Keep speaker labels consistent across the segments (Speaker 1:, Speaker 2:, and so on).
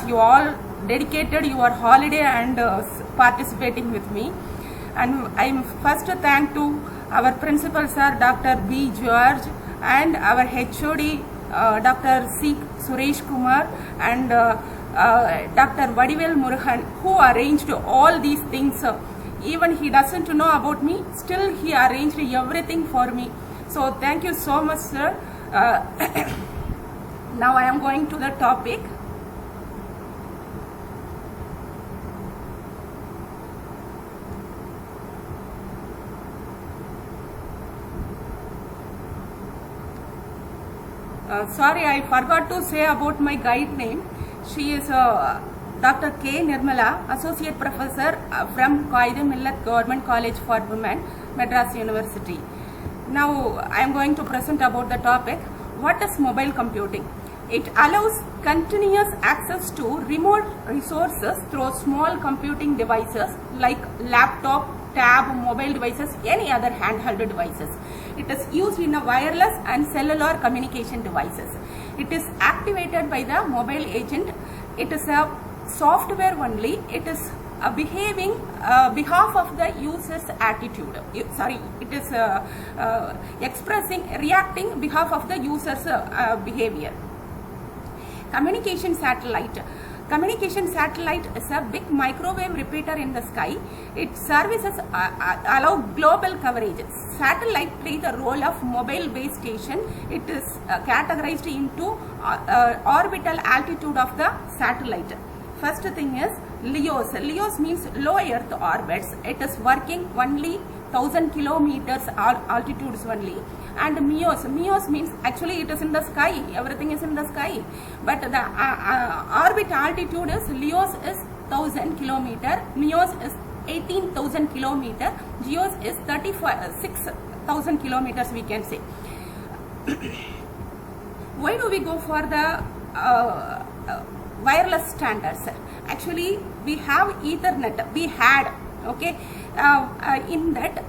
Speaker 1: you all dedicated your holiday and participating with me. And I'm first thank to our principal sir, Dr. B. George, and our HOD, Dr. C. Suresh Kumar, and Dr. Vadivel Murugan, who arranged all these things. Even he doesn't know about me, still he arranged everything for me. So thank you so much, sir. Now I am going to the topic. Sorry, I forgot to say about my guide name. She is Dr. K. Nirmala, Associate Professor from Qaid-e-Millat Government College for Women, Madras University. Now I am going to present about the topic. What is mobile computing? It allows continuous access to remote resources through small computing devices like laptop, tab, mobile devices, any other handheld devices. It is used in a wireless and cellular communication devices. It is activated by the mobile agent. It is a software only. It is behaving behalf of the user's attitude. It is reacting behalf of the user's behavior. Communication satellite. Communication satellite is a big microwave repeater in the sky. Its services allow global coverage. Satellite play the role of mobile base station. It is categorized into orbital altitude of the satellite. First thing is LEOs. LEOs means low Earth orbits. It is working only 1000 kilometers altitudes only. And MEOs. MEOs means actually it is in the sky. Everything is in the sky. But the orbit altitude is LEOs is 1000 kilometer. MEOs is 18,000 kilometer. GEOs is 36,000 kilometers, we can say. Why do we go for the wireless standards? Actually, we have Ethernet. We had, okay, in that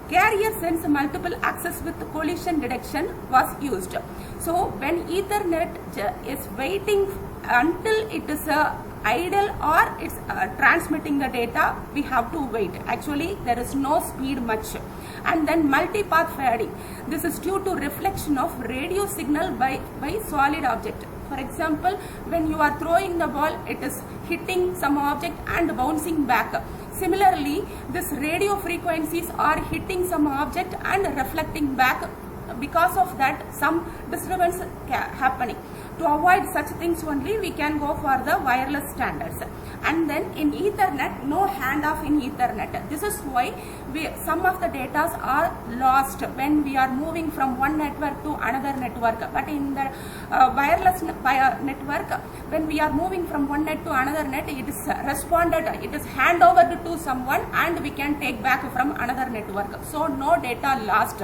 Speaker 1: carrier sends multiple access with collision detection was used. So when Ethernet is waiting until it is idle or it's transmitting the data, we have to wait. Actually, there is no speed much. And then multipath fading. This is due to reflection of radio signal by solid object. For example, when you are throwing the ball, it is hitting some object and bouncing back. Similarly, this radio frequencies are hitting some object and reflecting back. Because of that, some disturbance happening. To avoid such things only, we can go for the wireless standards. And then in Ethernet, no handoff in Ethernet. This is why some of the data are lost when we are moving from one network to another network. But in the wireless network, when we are moving from one net to another net, it is responded, it is handed over to someone and we can take back from another network. So no data lost.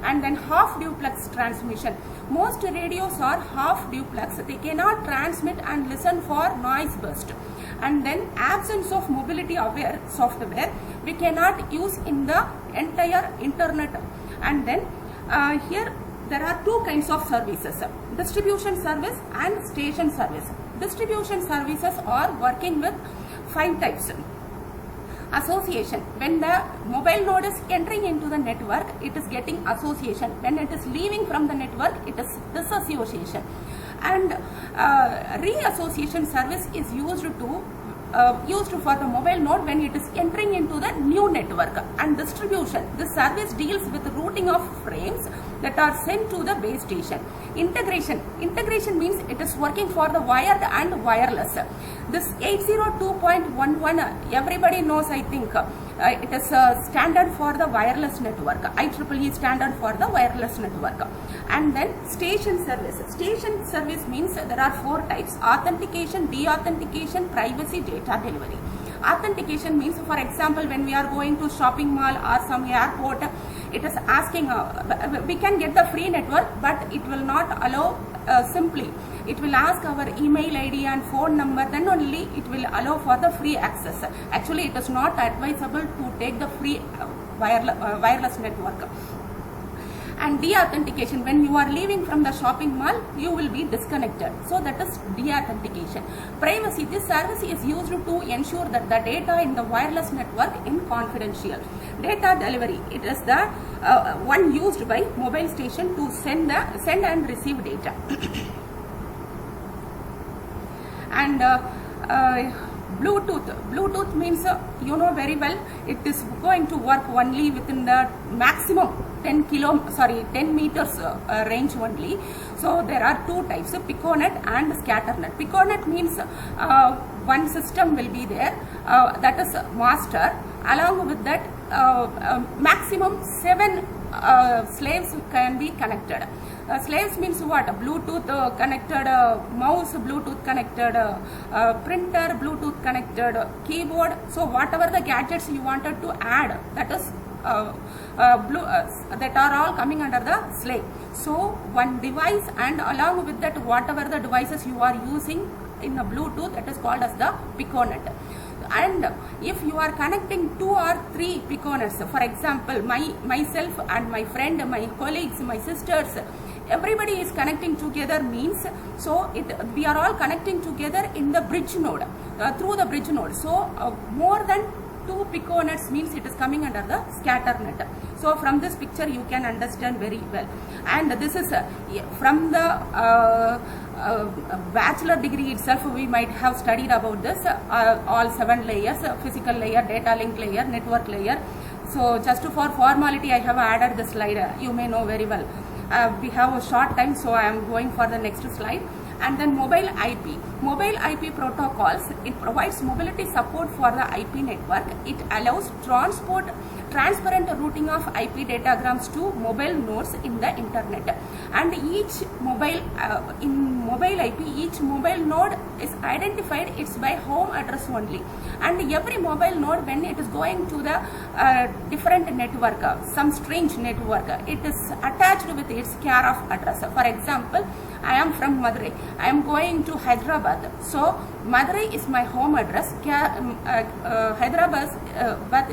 Speaker 1: And then half duplex transmission. Most radios are half duplex. They cannot transmit and listen for noise burst. And then absence of mobility aware software we cannot use in the entire internet. And then here there are two kinds of services: distribution service and station service. Distribution services are working with 5 types. Association. When the mobile node is entering into the network, it is getting association. When it is leaving from the network, it is disassociation. And reassociation service is used for the mobile node when it is entering into the new network. And distribution. This service deals with routing of frames that are sent to the base station. Integration. Integration means it is working for the wired and wireless. This 802.11 everybody knows, I think. It is a standard for the wireless network. IEEE standard for the wireless network. And then station service. Station service means there are 4 types: authentication, deauthentication, privacy, data delivery. Authentication means, for example, when we are going to shopping mall or some airport, it is asking, we can get the free network, but it will not allow simply. It will ask our email ID and phone number, then only it will allow for the free access. Actually, it is not advisable to take the free wireless network. And deauthentication, when you are leaving from the shopping mall, you will be disconnected. So that is deauthentication. Privacy, this service is used to ensure that the data in the wireless network is confidential. Data delivery, it is the one used by mobile station to send and receive data. And Bluetooth means you know very well, it is going to work only within the maximum 10 meters range only. So there are two types, Piconet and Scatternet. Piconet means one system will be there, that is master. Along with that, maximum 7 slaves can be connected. Slaves means what? Bluetooth connected mouse, Bluetooth connected printer, Bluetooth connected keyboard. So whatever the gadgets you wanted to add, that is that are all coming under the slave. So one device, and along with that whatever the devices you are using in a Bluetooth, that is called as the Piconet. And if you are connecting 2 or 3 Piconets, for example, myself and my friend, my colleagues, my sisters, everybody is connecting together means, so we are all connecting together in the bridge node, through the bridge node. So more than 2 Piconets means it is coming under the Scatternet. So from this picture you can understand very well. And this is from the bachelor degree itself, we might have studied about this, all 7 layers, physical layer, data link layer, network layer. So just for formality I have added the slide, you may know very well. We have a short time, so I am going for the next slide. And then mobile IP. Mobile IP protocols, it provides mobility support for the IP network. It allows transparent routing of IP datagrams to mobile nodes in the internet. And each mobile, in mobile IP, each mobile node is identified, it's by home address only. And every mobile node, when it is going to the different network, some strange network, it is attached with its care of address. For example, I am from Madurai. I am going to Hyderabad. So Madurai is my home address. Hyderabad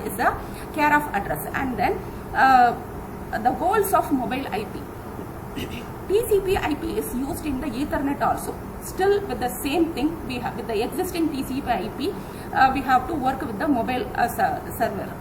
Speaker 1: is the care of address. And then the goals of mobile IP. TCP IP is used in the Ethernet also. Still with the same thing, we have with the existing TCP IP, we have to work with the mobile server.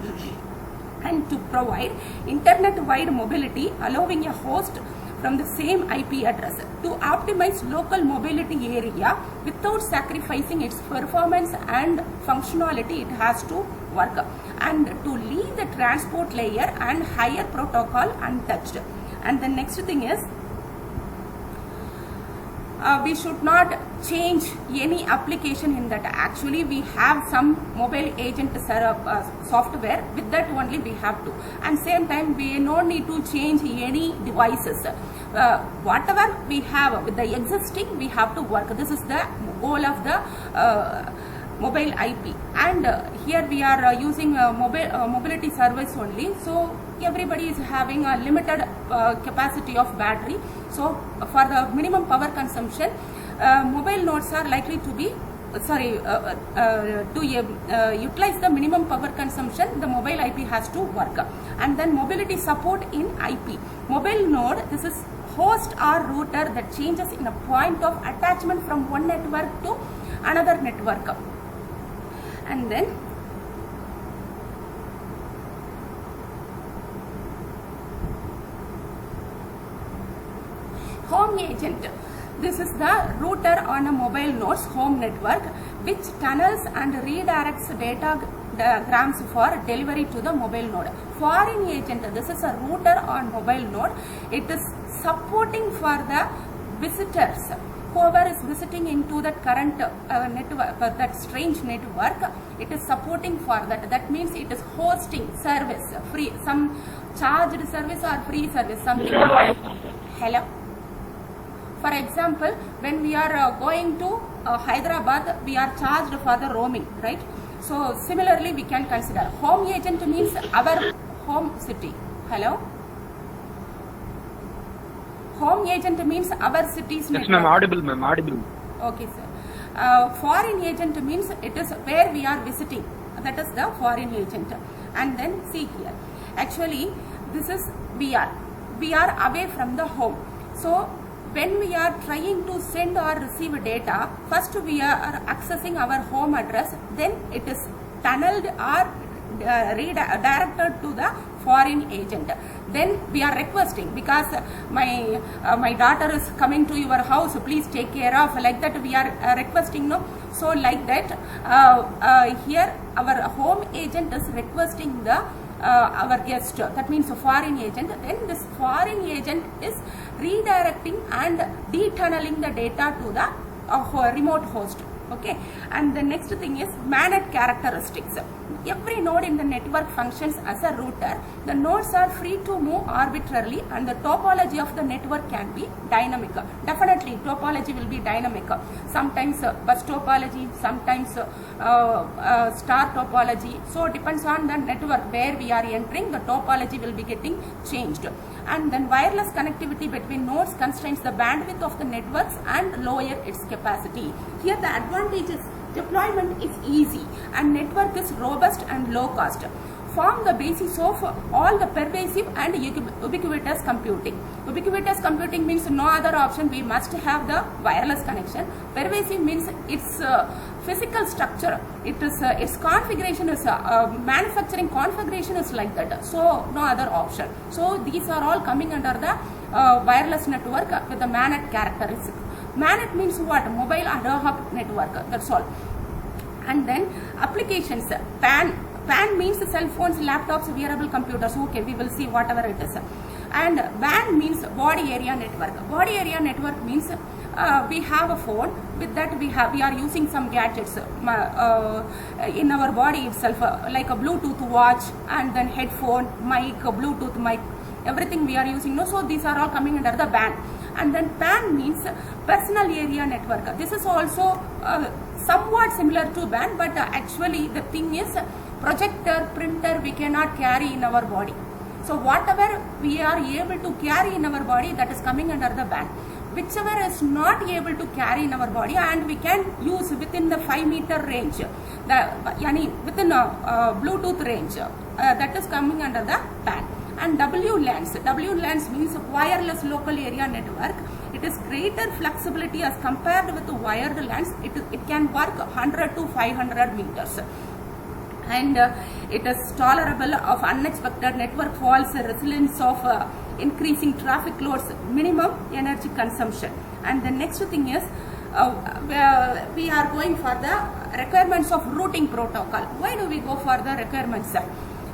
Speaker 1: And to provide internet-wide mobility, allowing a host from the same IP address to optimize local mobility area without sacrificing its performance and functionality, it has to work. And to leave the transport layer and higher protocol untouched. And the next thing is, we should not change any application in that. Actually, we have some mobile agent software, with that only we have to. And same time, we no need to change any devices. Whatever we have with the existing, we have to work. This is the goal of the mobile IP. And here we are using mobility service only. So everybody is having a limited capacity of battery. So for the minimum power consumption, mobile nodes are likely to be utilize the minimum power consumption, the mobile IP has to work. And then mobility support in IP. Mobile node, this is host or router that changes in a point of attachment from one network to another network. And then home agent. This is the router on a mobile node's home network, which tunnels and redirects datagrams for delivery to the mobile node. Foreign agent, this is a router on mobile node. It is supporting for the visitors. Whoever is visiting into that current network, that strange network, it is supporting for that. That means it is hosting service, free, some charged service or free service, something. Hello. For example, when we are going to Hyderabad, we are charged for the roaming, right? So similarly, we can consider home agent means our home city. Hello. Home agent means our city's network.
Speaker 2: Yes, ma'am. Audible, ma'am. Audible.
Speaker 1: Okay, sir. Foreign agent means it is where we are visiting. That is the foreign agent. And then see here. Actually, this is VR. we are away from the home. So when we are trying to send or receive data, first we are accessing our home address, then it is tunneled or redirected to the foreign agent. Then we are requesting, because my daughter is coming to your house, please take care of, like that we are requesting, no? So like that, here our home agent is requesting the our guest, that means a foreign agent. Then this foreign agent is redirecting and detunneling the data to the remote host. Okay, and the next thing is MANET characteristics. Every node in the network functions as a router. The nodes are free to move arbitrarily, and the topology of the network can be dynamic. Definitely topology will be dynamic. Sometimes bus topology, sometimes star topology. So it depends on the network where we are entering, the topology will be getting changed. And then wireless connectivity between nodes constrains the bandwidth of the networks and lower its capacity. Here the advantage is deployment is easy and network is robust and low cost. Form the basis of all the pervasive and ubiquitous computing. Ubiquitous computing means no other option, we must have the wireless connection. Pervasive means its physical structure, its configuration is manufacturing configuration is like that, so no other option. So these are all coming under the wireless network with the MANET characteristics. MANET means what? Mobile ad hoc network, that's all. And then applications, PAN means cell phones, laptops, wearable computers. Okay, we will see whatever it is. And WAN means body area network. Body area network means we have a phone. With that we are using some gadgets in our body itself, like a Bluetooth watch, and then headphone, mic, Bluetooth mic, everything we are using. No, so these are all coming under the WAN. And then PAN means personal area network. This is also somewhat similar to WAN, but actually the thing is, projector, printer we cannot carry in our body. So whatever we are able to carry in our body, that is coming under the WAN. Whichever is not able to carry in our body and we can use within the 5-meter range, within a Bluetooth range, that is coming under the PAN. And WLANs. WLANs means wireless local area network. It is greater flexibility as compared with the wired LANs. It can work 100 to 500 meters. And it is tolerable of unexpected network faults, resilience of increasing traffic loads, minimum energy consumption. And the next thing is, we are going for the requirements of routing protocol. Why do we go for the requirements?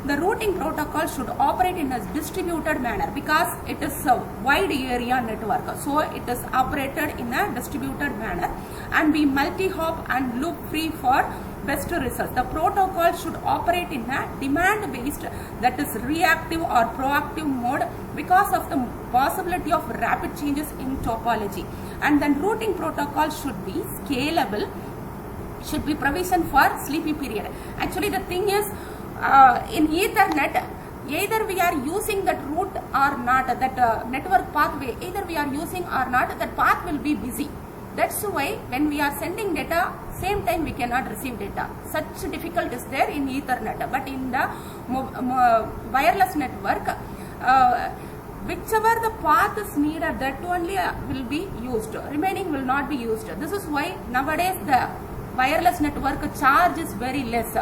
Speaker 1: The routing protocol should operate in a distributed manner because it is a wide area network. So it is operated in a distributed manner and be multi-hop and loop free for best results. The protocol should operate in a demand-based, that is reactive or proactive mode, because of the possibility of rapid changes in topology. And then routing protocol should be scalable, should be provisioned for sleepy period. Actually the thing is, in Ethernet, either we are using that route or not, that network pathway, either we are using or not, that path will be busy. That's why when we are sending data, same time we cannot receive data. Such difficult is there in Ethernet. But in the wireless network, whichever the path is needed, that only will be used. Remaining will not be used. This is why nowadays the wireless network charge is very less.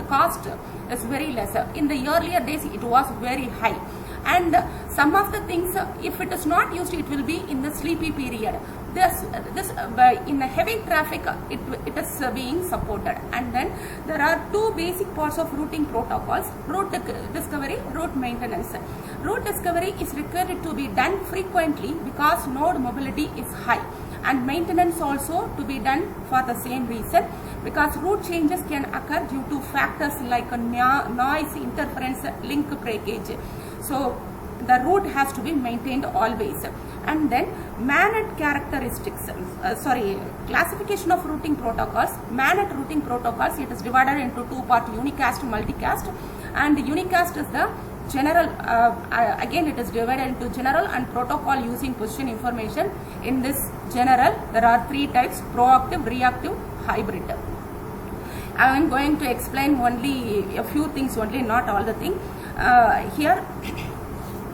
Speaker 1: Cost is very less. In the earlier days, it was very high. And some of the things, if it is not used, it will be in the sleepy period. This in the heavy traffic, it is being supported. And then there are two basic parts of routing protocols: route discovery, route maintenance. Route discovery is required to be done frequently because node mobility is high, and maintenance also to be done for the same reason, because route changes can occur due to factors like noise, interference, link breakage. So the route has to be maintained always. And then MANET characteristics, classification of routing protocols. MANET routing protocols, it is divided into two parts: unicast, multicast. And unicast is the general, again it is divided into general and protocol using position information. In this general, there are three types: proactive, reactive, hybrid. I am going to explain only a few things only, not all the thing. Here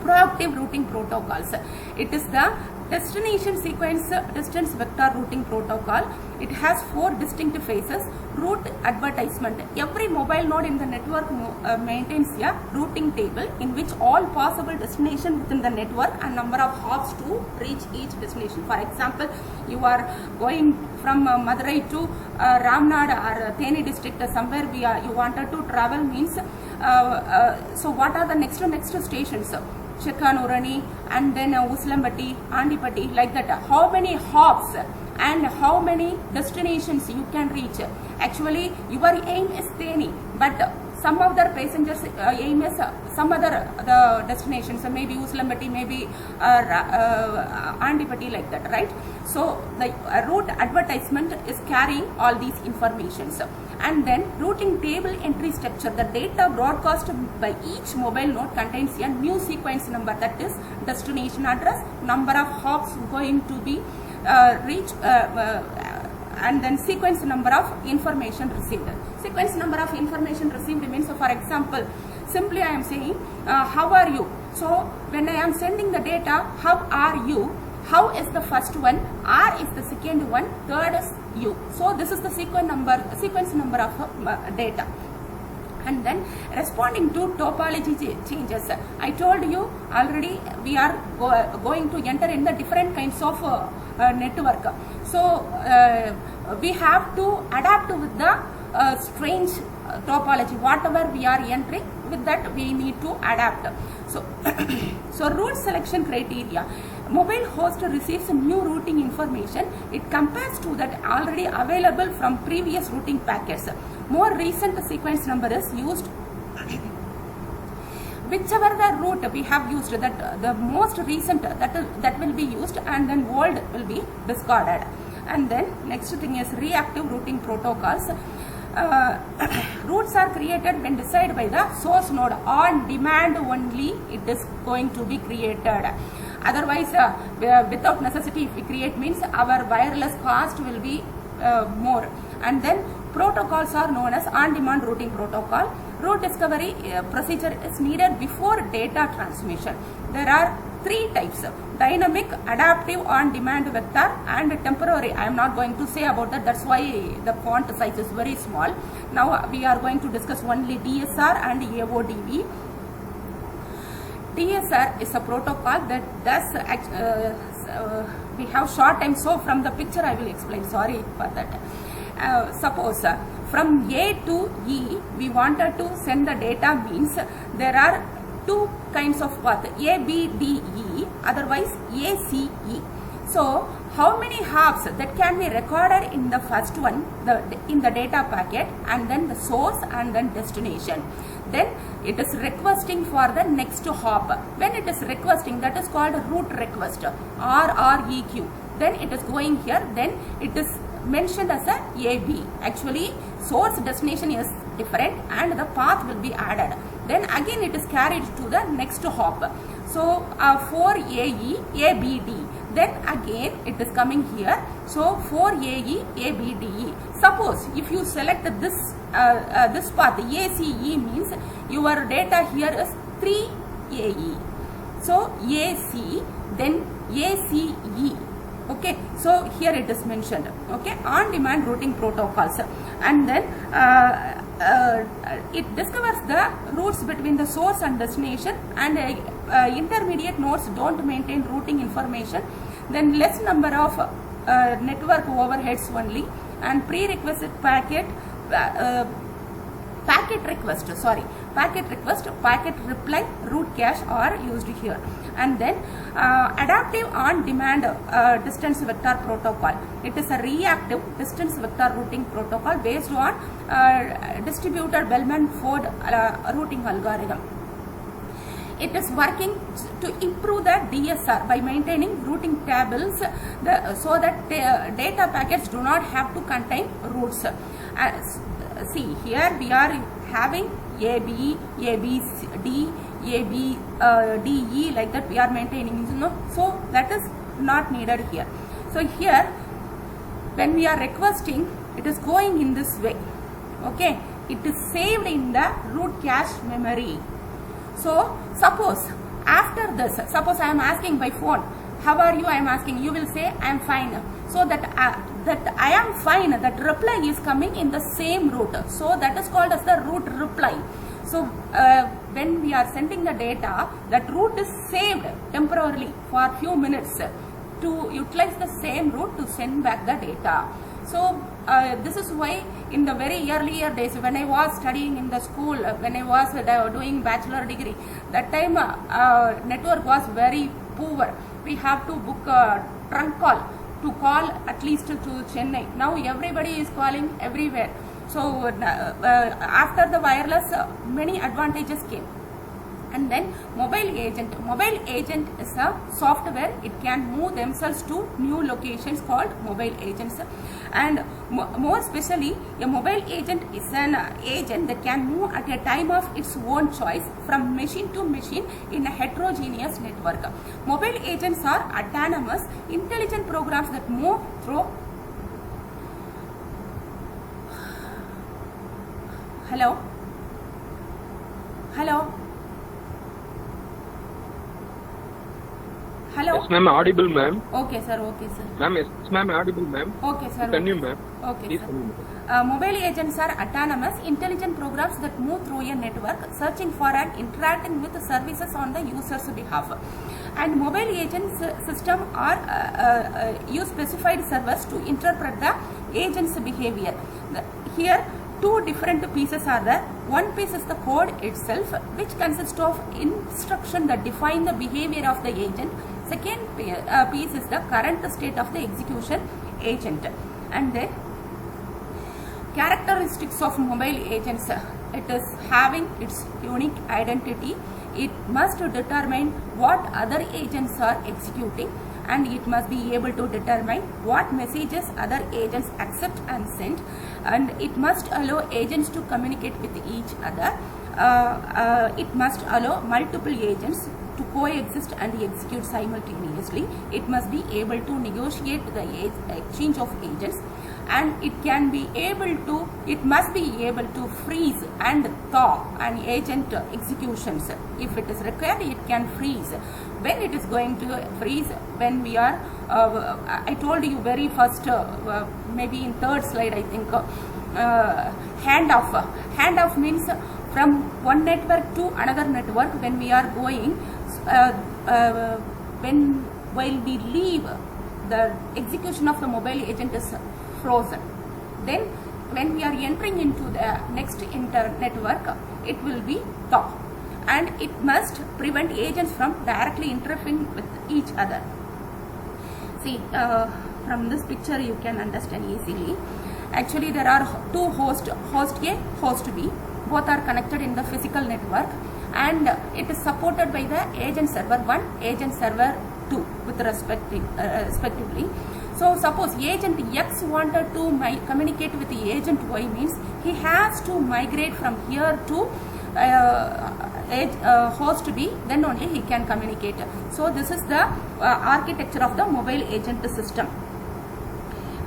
Speaker 1: Proactive routing protocols. It is the destination sequence distance vector routing protocol. It has 4 distinct phases. Route advertisement. Every mobile node in the network maintains a routing table in which all possible destinations within the network and number of hops to reach each destination. For example, you are going from Madurai to Ramnad or Theni district, somewhere you wanted to travel means, so what are the next stations? Chekkanurani and then Uslambati, Andipati, like that. How many hops and how many destinations you can reach? Actually, your aim is Theni, but some other passengers aim is some other the destinations, maybe Uslambati, maybe Andipati, like that, right? So the route advertisement is carrying all these informations. And then routing table entry structure. The data broadcast by each mobile node contains a new sequence number, that is destination address, number of hops going to be reached, and then sequence number of information received. Sequence number of information received means, for example, simply I am saying, how are you? So when I am sending the data, how are you? How is the first one, R is the second one, third is U. So this is the sequence number of data. And then responding to topology changes. I told you already we are going to enter in the different kinds of network. So we have to adapt with the strange topology. Whatever we are entering, with that we need to adapt. So, so route selection criteria. Mobile host receives new routing information. It compares to that already available from previous routing packets. More recent sequence number is used. Whichever the route we have used, that the most recent that will be used, and then old will be discarded. And then next thing is reactive routing protocols. Routes are created when decided by the source node. On demand only it is going to be created. Otherwise, without necessity, if we create means our wireless cost will be more. And then protocols are known as on-demand routing protocol. Route discovery procedure is needed before data transmission. There are 3 types: dynamic, adaptive, on-demand vector, and temporary. I am not going to say about that. That's why the font size is very small. Now we are going to discuss only DSR and AODV. DSR is a protocol that does, we have short time, so from the picture I will explain, sorry for that. Suppose from A to E we wanted to send the data, means there are 2 kinds of path, A, B, D, E, otherwise A, C, E. So how many hops that can be recorded in the first one, in the data packet, and then the source and then destination. Then it is requesting for the next hop. When it is requesting, that is called route request, RREQ. Then it is going here, then it is mentioned as a AB. Actually source destination is different and the path will be added. Then again it is carried to the next hop. So for AE, ABD. Then again it is coming here. So for AE, ABDE. Suppose if you select this this path, ACE means your data here is 3AE. So AC, then ACE. Okay, so here it is mentioned. Okay, on-demand routing protocols, and then it discovers the routes between the source and destination, and intermediate nodes don't maintain routing information. Then less number of network overheads only, and prerequisite packet request, packet reply, route cache are used here. And then adaptive on-demand distance vector protocol. It is a reactive distance vector routing protocol based on distributed Bellman-Ford routing algorithm. It is working to improve the DSR by maintaining routing tables so that data packets do not have to contain routes. See, here we are having AB, ABD, ABDE, like that we are maintaining. So that is not needed here. So here when we are requesting, it is going in this way. Okay, it is saved in the route cache memory. So suppose After this, suppose I am asking by phone, how are you? I am asking, you will say I am fine. So that I am fine, that reply is coming in the same route. So that is called as the route reply. So when we are sending the data, that route is saved temporarily for a few minutes to utilize the same route to send back the data. So this is why in the very earlier days when I was studying in the school, when I was doing bachelor degree, that time network was very poor. We have to book a trunk call to call at least to Chennai. Now everybody is calling everywhere. So after the wireless, many advantages came. And then mobile agent. Mobile agent is a software. It can move themselves to new locations called mobile agents. And more especially, a mobile agent is an agent that can move at a time of its own choice from machine to machine in a heterogeneous network. Mobile agents are autonomous, intelligent programs that move through. Hello? Hello? Hello?
Speaker 2: Yes, ma'am, audible, ma'am.
Speaker 1: Okay, sir. Okay, sir.
Speaker 2: Ma'am, yes, ma'am, audible, ma'am.
Speaker 1: Okay, sir.
Speaker 2: Continue, ma'am.
Speaker 1: Okay,
Speaker 2: Please
Speaker 1: sir.
Speaker 2: continue.
Speaker 1: Mobile agents are autonomous, intelligent programs that move through a network, searching for and interacting with services on the user's behalf. And mobile agent system are use specified servers to interpret the agent's behavior. Here, two different pieces are there. One piece is the code itself, which consists of instruction that define the behavior of the agent. Second piece is the current state of the execution agent. And then characteristics of mobile agents. It is having its unique identity. It must determine what other agents are executing, and it must be able to determine what messages other agents accept and send, and it must allow agents to communicate with each other. It must allow multiple agents to coexist and execute simultaneously. It must be able to negotiate the exchange of agents, and it must be able to freeze and thaw an agent executions. If it is required, it can freeze. When it is going to freeze, when we are, I told you very first, maybe in third slide, I think, handoff. Handoff means from one network to another network. When we are going, while we leave, the execution of the mobile agent is frozen. Then when we are entering into the next network, it will be thaw, and it must prevent agents from directly interfering with each other. See, from this picture you can understand easily. Actually, there are two hosts, host A, host B. Both are connected in the physical network, and it is supported by the agent server 1, agent server 2 with respectively. So suppose agent X wanted to communicate with the agent Y, means he has to migrate from here to host B, then only he can communicate. So this is the architecture of the mobile agent system.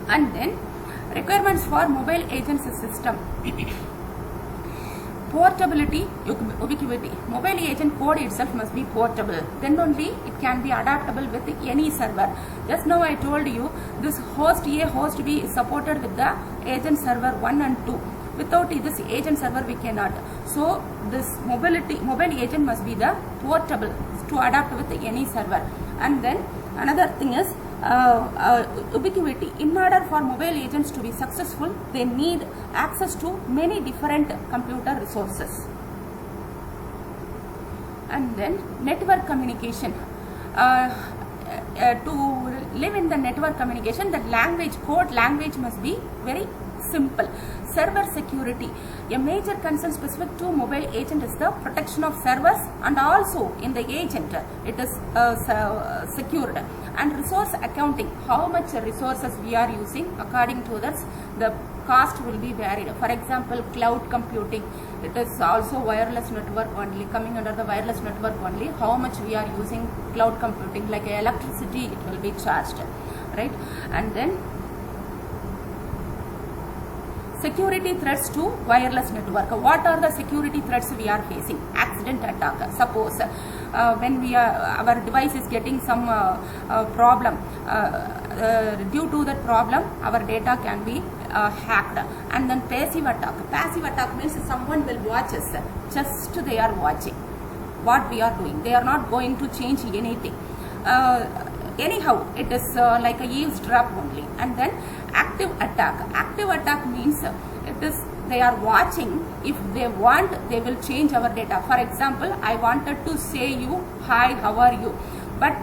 Speaker 1: And then requirements for mobile agent system. Portability, ubiquity. Mobile agent code itself must be portable. Then only it can be adaptable with any server. Just now I told you this host A, host B is supported with the agent server 1 and 2. Without this agent server we cannot. So this mobile agent must be the portable to adapt with any server. And then another thing is ubiquity. In order for mobile agents to be successful, they need access to many different computer resources. And then network communication. To live in the network communication, the code language must be very simple. Server security. A major concern specific to mobile agent is the protection of servers, and also in the agent it is secured. And resource accounting, how much resources we are using, according to that the cost will be varied. For example, cloud computing, it is also wireless network only, coming under the wireless network only. How much we are using cloud computing, like electricity, it will be charged, right? And then security threats to wireless network. What are the security threats we are facing? Accident attack. Suppose when our device is getting some problem, due to that problem our data can be hacked. And then passive attack means someone will watch us, just they are watching what we are doing, they are not going to change anything. Anyhow, it is like a eavesdrop only. And then active attack means it is they are watching. If they want, they will change our data. For example, I wanted to say you hi, how are you, but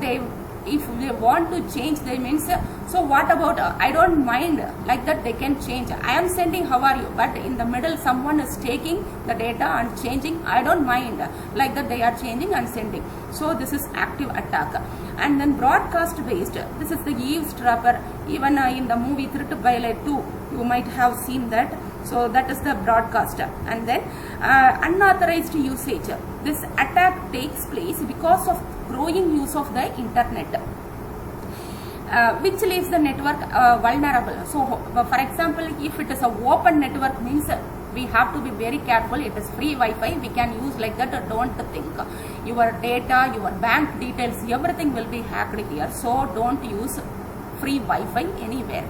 Speaker 1: if they want to change, they means, so what about I don't mind, like that they can change. I am sending how are you, but in the middle someone is taking the data and changing. I don't mind, like that they are changing and sending. So this is active attack. And then broadcast based, this is the eavesdropper. Even in the movie Thiruttu Bayalai 2, you might have seen that. So that is the broadcaster. And then unauthorized usage. This attack takes place because of growing use of the internet, which leaves the network vulnerable. So for example, if it is a open network, means we have to be very careful. It is free Wi-Fi, we can use like that. Don't think your data, your bank details, everything will be hacked here. So don't use free Wi-Fi anywhere.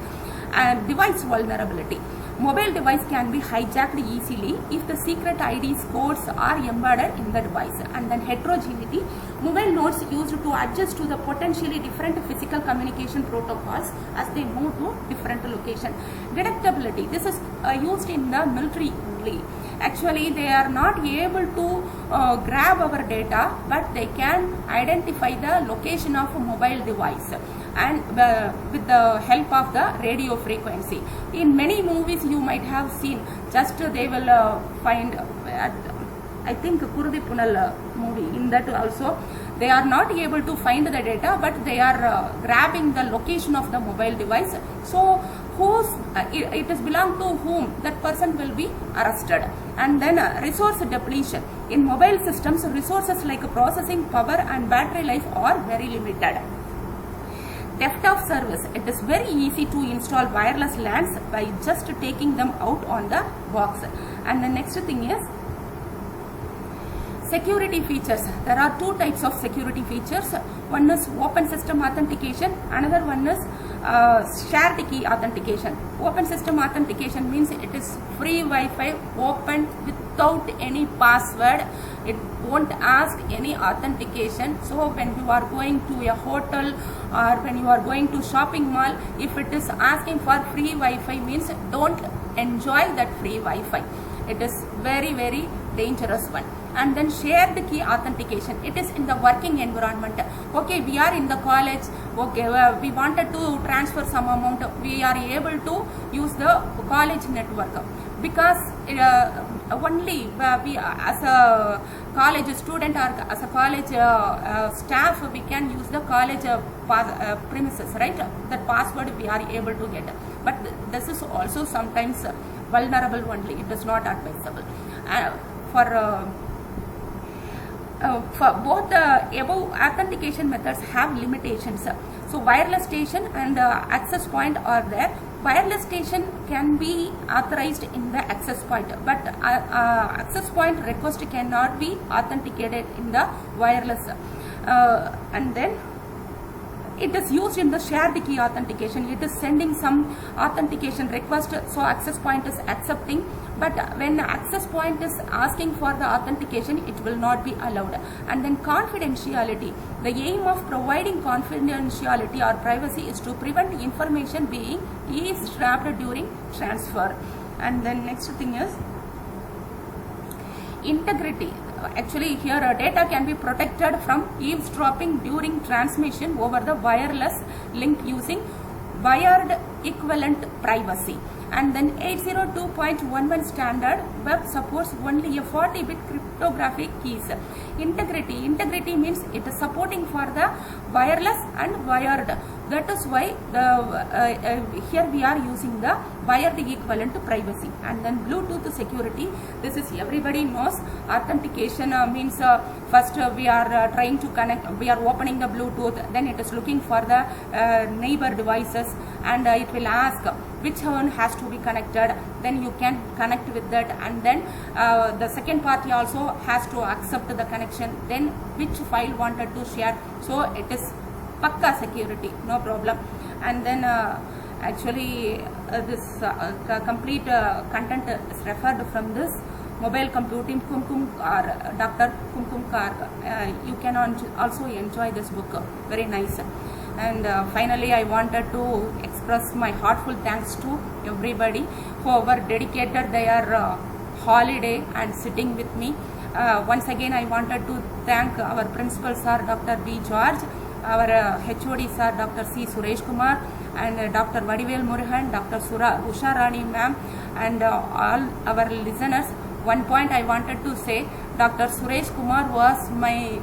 Speaker 1: Device vulnerability. Mobile device can be hijacked easily if the secret IDs codes are embedded in the device. And then heterogeneity. Mobile nodes used to adjust to the potentially different physical communication protocols as they move to different location. Detectability. This is used in the military only. Actually, they are not able to grab our data, but they can identify the location of a mobile device, and with the help of the radio frequency. In many movies you might have seen, just they will find, I think Kurudi Punal movie, in that also they are not able to find the data, but they are grabbing the location of the mobile device. So whose it is belong to whom, that person will be arrested. And then resource depletion. In mobile systems, resources like processing power and battery life are very limited. Theft of service. It is very easy to install wireless LANs by just taking them out on the box. And the next thing is security features. There are two types of security features. One is open system authentication, another one is shared key authentication. Open system authentication means it is free Wi-Fi, open without any password. It won't ask any authentication. So when you are going to a hotel or when you are going to shopping mall, if it is asking for free Wi-Fi, means don't enjoy that free Wi-Fi. It is very, very dangerous one. And then shared key authentication. It is in the working environment. Okay, we are in the college. Okay, we wanted to transfer some amount. We are able to use the college network, because only we as a college student or as a college staff, we can use the college premises, right? That password we are able to get. But this is also sometimes vulnerable only. It is not advisable. For both the above authentication methods have limitations. So wireless station and access point are there. Wireless station can be authorized in the access point, but access point request cannot be authenticated in the wireless. And then it is used in the shared key authentication. It is sending some authentication request, so access point is accepting. But when access point is asking for the authentication, it will not be allowed. And then confidentiality. The aim of providing confidentiality or privacy is to prevent information being eavesdropped during transfer. And then next thing is integrity. Actually here data can be protected from eavesdropping during transmission over the wireless link using wired equivalent privacy. And then 802.11 standard web supports only a 40-bit cryptographic keys. Integrity means it is supporting for the wireless and wired. That is why here we are using the wired equivalent privacy. And then Bluetooth security. This is everybody knows. Authentication means first we are trying to connect. We are opening the Bluetooth. Then it is looking for the neighbor devices, and it will ask which one has to be connected, then you can connect with that, and then the second party also has to accept the connection, then which file wanted to share. So it is pakka security, no problem. And then actually this complete content is referred from this mobile computing Kumkum or Dr. Kumkum Kar. You can also enjoy this book, very nice. And finally I wanted to express my heartful thanks to everybody whoever dedicated their holiday and sitting with me. Once again I wanted to thank our principal sir Dr. B. George, our HOD sir Dr. C. Suresh Kumar, and Dr. Vadivel Murugan, Dr. Usha Rani ma'am, and all our listeners. One point I wanted to say, Dr. Suresh Kumar was my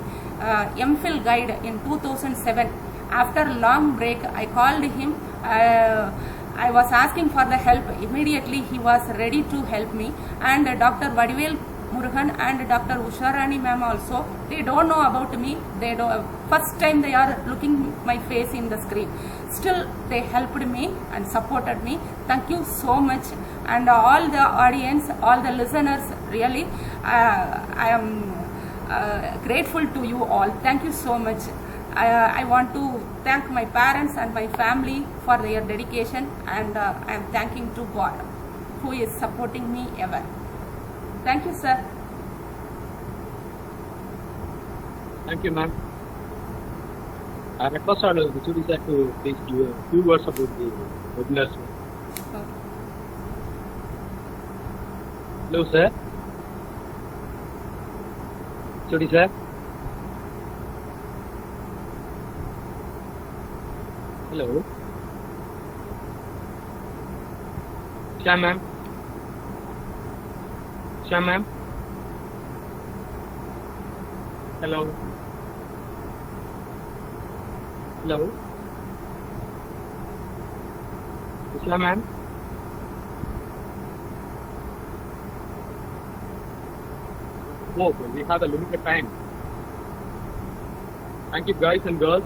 Speaker 1: MPhil guide in 2007. After a long break, I called him. I was asking for the help. Immediately, he was ready to help me. And Dr. Vadivel Murugan and Dr. Usha Rani ma'am also, they don't know about me. They don't. First time they are looking my face in the screen. Still, they helped me and supported me. Thank you so much. And all the audience, all the listeners, really, I am grateful to you all. Thank you so much. I want to thank my parents and my family for their dedication, and I am thanking to God who is supporting me ever. Thank you, sir.
Speaker 2: Thank you, ma'am. I request our Vijay sir to please give a few words about the webinars. Hello, sir. Vijay sir. Hello. Shyam ma'am. Shyam ma'am. Hello. Hello. Shyam ma'am. Oh, we have a limited time. Thank you, guys and girls.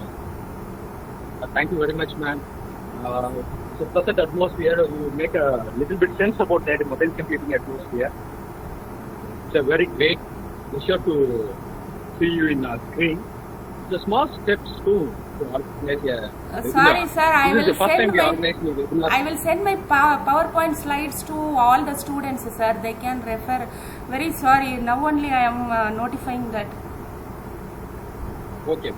Speaker 2: Thank you very much, ma'am. So, present atmosphere, you make a little bit sense about that mobile computing atmosphere. It's a very great pleasure to see you in our screen. The small steps to organize a
Speaker 1: sorry, sir. I
Speaker 2: will
Speaker 1: send my PowerPoint slides to all the students, sir. They can refer. Very sorry. Now only I am notifying that.
Speaker 2: Okay.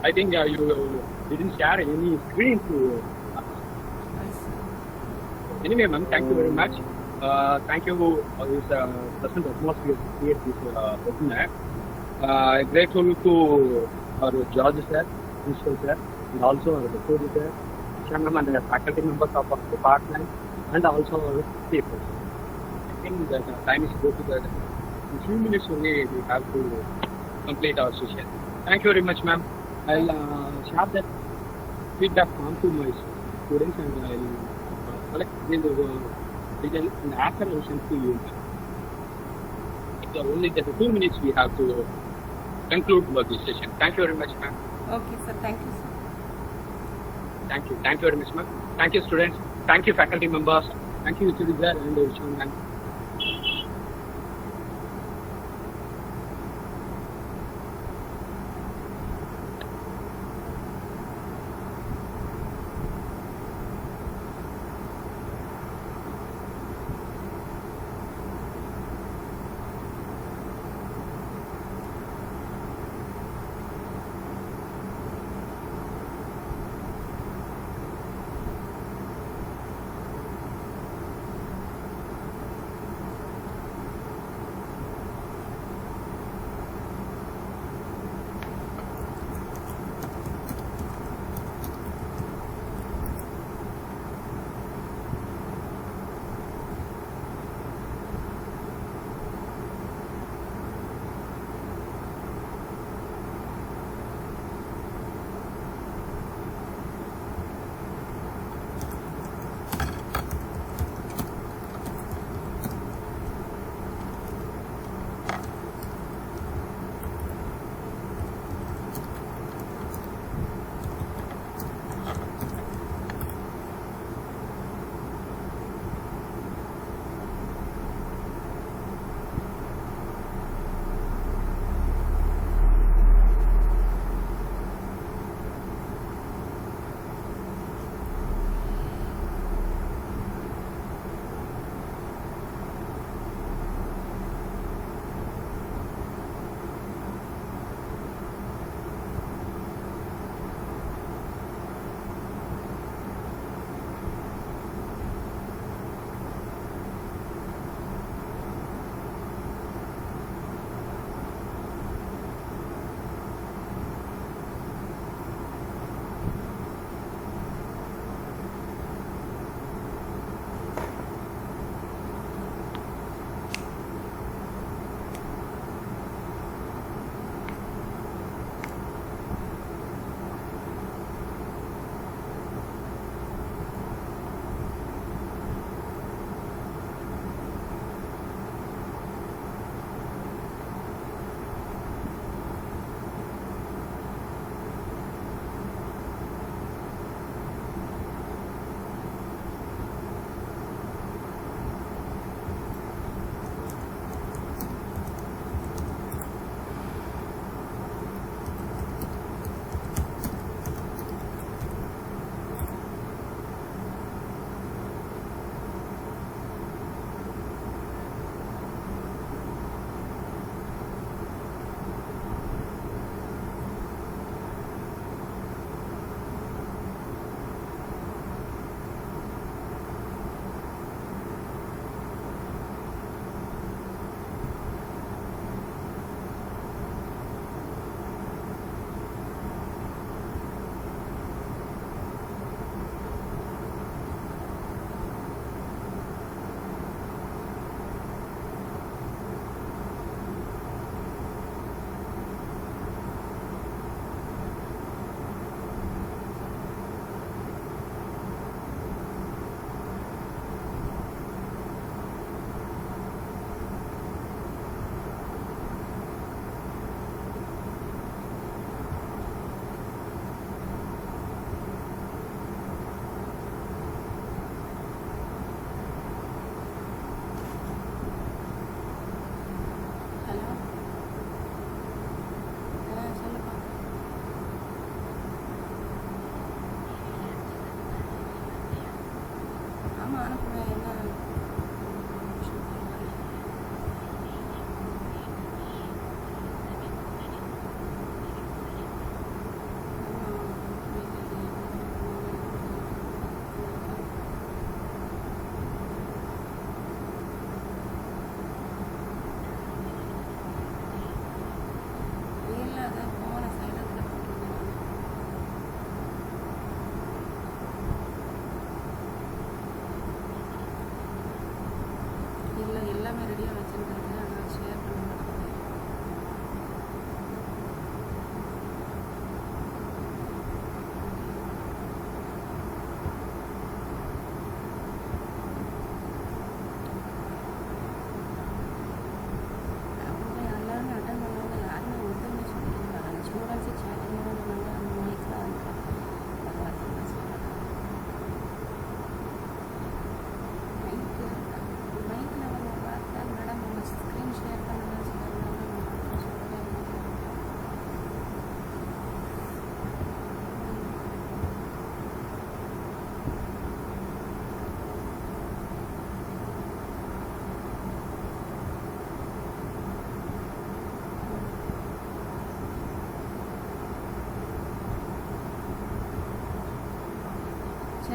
Speaker 2: I think you didn't share any screen to us. Anyway, ma'am, thank you very much. Thank you for this present atmosphere to create this webinar. Grateful to our George sir, principal sir, and also our HOD sir, Shyam and the faculty members of our department, and also our people. I think that time is go to that. In few minutes only we have to complete our session. Thank you very much, ma'am. I'll share that feedback form to my students, and I'll collect the details, and after I will send to you. So only that 2 minutes we have to conclude this session. Thank you very much, ma'am.
Speaker 1: Okay, sir. Thank you, sir.
Speaker 2: Thank you. Thank you very much, ma'am. Thank you, students. Thank you, faculty members. Thank you, Vijay sir and Vishnu ma'am.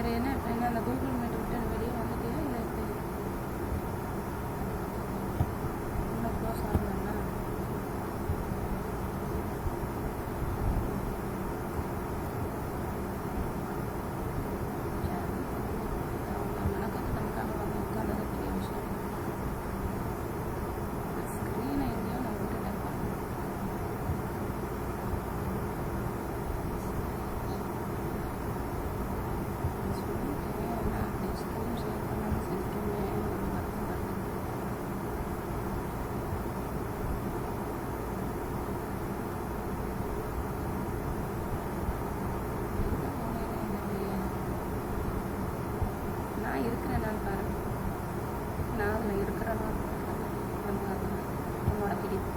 Speaker 1: சரி என்ன இப்போ என்ன அந்த Google meet விட்டு வெளியே வந்துட்டியா இல்லை இப்போ இன்னும் க்ளோஸ் ஆகலன்னா மெனக்கத்து நமக்காக வந்து உட்காந்தது பெரிய விஷயம். ஸ்க்ரீனை எங்கேயோ நான் விட்டுட்டேன். நான் இருக்கிறேன் நான் பாரு நான் அதில் இருக்கிறேன்னா உன்னோட பிடிப்பு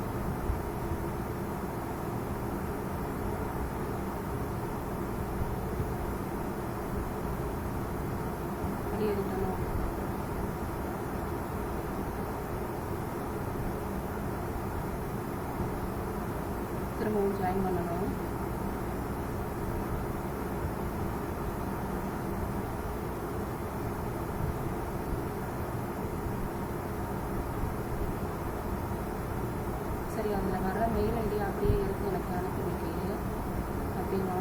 Speaker 1: அப்படி எழுதணும். திரும்பவும் ஜாயின் பண்ணணும். சரி அதில் வர மெயில் ஐடி அப்படியே எடுத்து எனக்கு அனுப்பி வைக்க அப்படின்னா